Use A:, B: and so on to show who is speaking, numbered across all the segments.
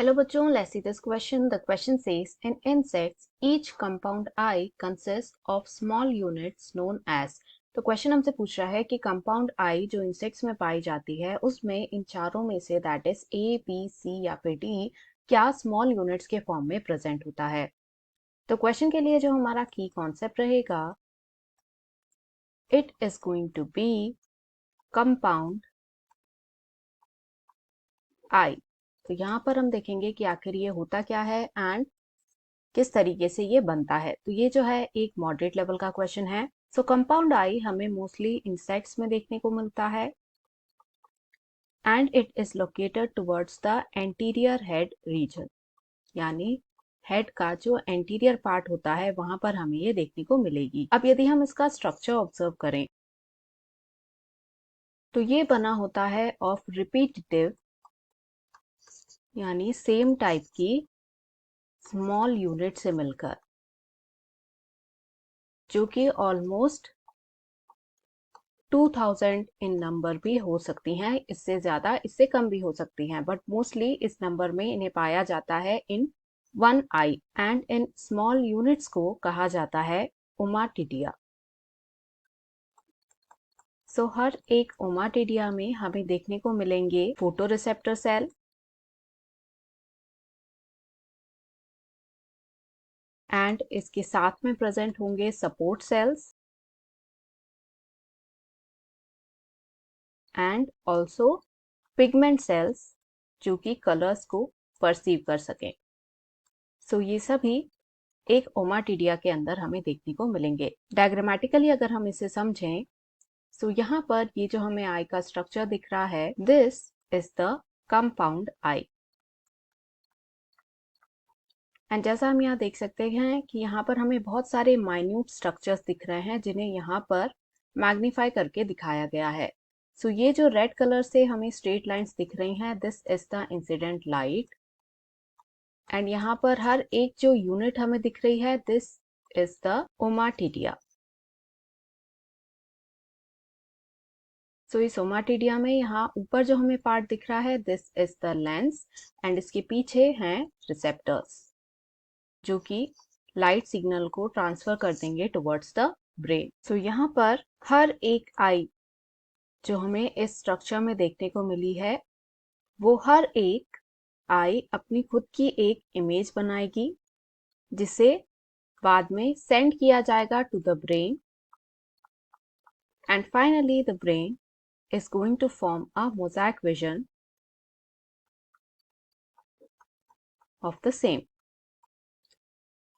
A: Hello बच्चों, let's see this question. The question says, in insects, each compound eye consists of small units known as. तो question हमसे पूछ रहा है कि कंपाउंड आई जो इंसेक्ट्स में पाई जाती है उसमें इन चारों में से that is A B C या फिर डी क्या स्मॉल यूनिट्स के फॉर्म में प्रेजेंट होता है। तो क्वेश्चन के लिए जो हमारा की कॉन्सेप्ट रहेगा, it is going to be compound eye. तो यहाँ पर हम देखेंगे कि आखिर ये होता क्या है एंड किस तरीके से ये बनता है। तो ये जो है एक मॉडरेट लेवल का क्वेश्चन है। सो कंपाउंड आई हमें मोस्टली इंसेक्ट्स में देखने को मिलता है and it is located towards the anterior head region, यानी हेड का जो एंटीरियर पार्ट होता है वहां पर हमें ये देखने को मिलेगी। अब यदि हम इसका स्ट्रक्चर ऑब्जर्व करें तो ये बना होता है ऑफ रिपीटेटिव यानी सेम टाइप की स्मॉल यूनिट से मिलकर, जो कि ऑलमोस्ट 2000 इन नंबर भी हो सकती हैं, इससे ज्यादा इससे कम भी हो सकती हैं, बट मोस्टली इस नंबर में इन्हें पाया जाता है in one I and in small units को कहा जाता है ओमाटिडिया। सो हर एक ओमाटिडिया में हमें देखने को मिलेंगे फोटो रिसेप्टर सेल एंड इसके साथ में प्रेजेंट होंगे support cells and also pigment cells जो कि कलर्स को परसीव कर सकें। सो ये सभी एक ओमाटिडिया के अंदर हमें देखने को मिलेंगे। डायग्रामेटिकली अगर हम इसे समझें तो यहाँ पर ये जो हमें आई का स्ट्रक्चर दिख रहा है, this is the compound I. And जैसा हम यहाँ देख सकते हैं कि यहाँ पर हमें बहुत सारे माइन्यूट स्ट्रक्चर्स दिख रहे हैं जिन्हें यहाँ पर मैग्नीफाई करके दिखाया गया है। सो ये जो रेड कलर से हमें स्ट्रेट लाइंस दिख रही हैं, this is the incident light and यहाँ पर हर एक जो यूनिट हमें दिख रही है, दिस इज द ओमाटिडिया। सो इस ओमाटिडिया में यहाँ ऊपर जो हमें पार्ट दिख रहा है, this is the lens and इसके पीछे हैं रिसेप्टर्स जो कि लाइट सिग्नल को ट्रांसफर कर देंगे टुवर्ड्स द ब्रेन। सो यहाँ पर हर एक आई जो हमें इस स्ट्रक्चर में देखने को मिली है, वो हर एक आई अपनी खुद की एक इमेज बनाएगी जिसे बाद में सेंड किया जाएगा to the brain and finally the brain is going to form a mosaic vision of the same.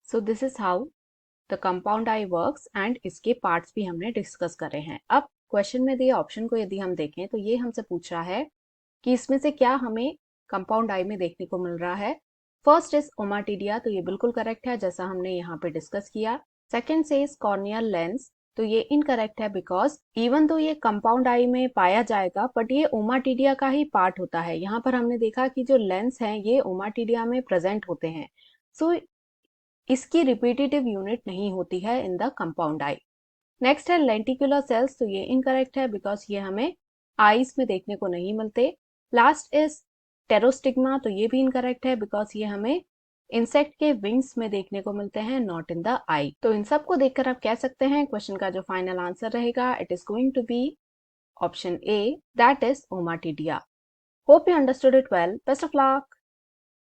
A: So this is how the compound eye works and इसके parts भी हमने डिस्कस करे हैं। अब क्वेश्चन में दिए ऑप्शन को यदि हम देखें तो ये हमसे पूछ रहा है कि इसमें से क्या हमें कंपाउंड आई में देखने को मिल रहा है। फर्स्ट इज ओमाटिडिया, तो ये बिल्कुल करेक्ट है जैसा हमने यहाँ पे डिस्कस किया। सेकेंड से इज कॉर्नियल लेंस, तो ये इनकरेक्ट है बिकॉज इवन तो ये कंपाउंड आई में पाया जाएगा बट ये ओमाटिडिया का ही पार्ट होता है। यहाँ पर हमने देखा कि जो लेंस हैं ये ओमाटिडिया में प्रेजेंट होते हैं, सो इसकी रिपीटेटिव यूनिट नहीं होती है in the compound I. Next है लेंटिकुलर सेल्स, तो ये इनकरेक्ट है बिकॉज ये हमें आईज में देखने को नहीं मिलते। लास्ट इज टेरोस्टिग्मा, तो ये भी इनकरेक्ट है बिकॉज ये हमें इंसेक्ट के विंग्स में देखने को मिलते हैं, नॉट इन द आई। तो इन सब को देखकर आप कह सकते हैं क्वेश्चन का जो फाइनल आंसर रहेगा, it is going to be option A, that is ommatidia. Hope you understood it well. Best of luck.